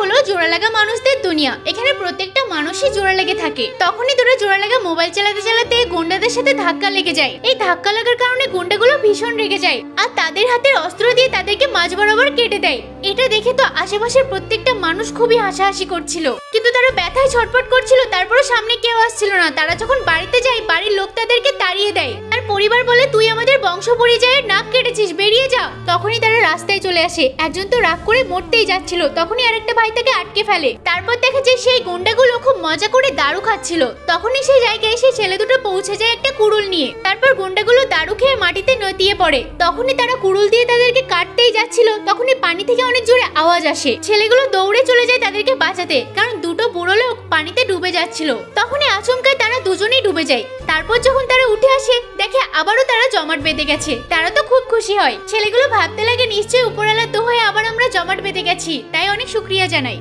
হলো জোড়া লাগা মানুষদের দুনিয়া। এখানে প্রত্যেকটা মানুষই জোড়া লেগে থাকে। তখনই দুটো জোড়া লাগা মোবাইল চালাতে চালাতে গুন্ডাদের সাথে ধাক্কা লেগে যায়। এই ধাক্কা লাগার কারণে গুন্ডাগুলো ভীষণ রেগে যায় আর তাদের হাতের অস্ত্র দিয়ে তাদেরকে মাঝ বরাবর কেটে দেয়। এটা দেখে তো আশেপাশের প্রত্যেকটা মানুষ খুবই হাসাহাসি করছিল, কিন্তু তারা ব্যথায় ছটফট করছিল। তারপরও সামনে কেউ আসছিল না। তারা যখন বাড়িতে যায়, বাড়ির লোক তাদেরকে তাড়িয়ে দেয় আর পরিবার বলে, তুই আমাদের বংশ পরিচয়ের নাক কেটেছিস, বেরিয়ে যা। তখনই তারা রাস্তায় চলে আসে। একজন তো রাগ করে মরতেই যাচ্ছিল, তখনই আরেকটা ভাই তাকে আটকে ফেলে। তারপর দেখা যায় সেই গুন্ডাগুলো খুব মজা করে দারু খাচ্ছিল। তখনই সেই জায়গায় সেই ছেলে দুটো পৌঁছে যায় একটা কুড়ুল নিয়ে। তারপর গুন্ডাগুলো দারু খেয়ে মাটিতে নতিয়ে পড়ে। তখনই তারা কুড়ুল দিয়ে তাদেরকে কাটতেই যাচ্ছিল, তখনই পানি থেকে অনেক জোরে আওয়াজ আসে। ছেলেগুলো দৌড়ে চলে যায় তাদেরকে বাঁচাতে, কারণ দুটো বুড়ো লোক পানিতে ডুবে যাচ্ছিল। তখনই আচমকায় তারা দুজনেই ডুবে যায়। তারপর যখন তারা উঠে আসে, দেখে আবারও তারা জমাট বেঁধে গেছে। তারা তো খুব খুশি হয়। ছেলেগুলো ভাবতে লাগে, নিশ্চয়ই উপরওয়ালার দোহায় আবার আমরা জমাট বেঁধে গেছি, তাই অনেক শুকরিয়া জানাই।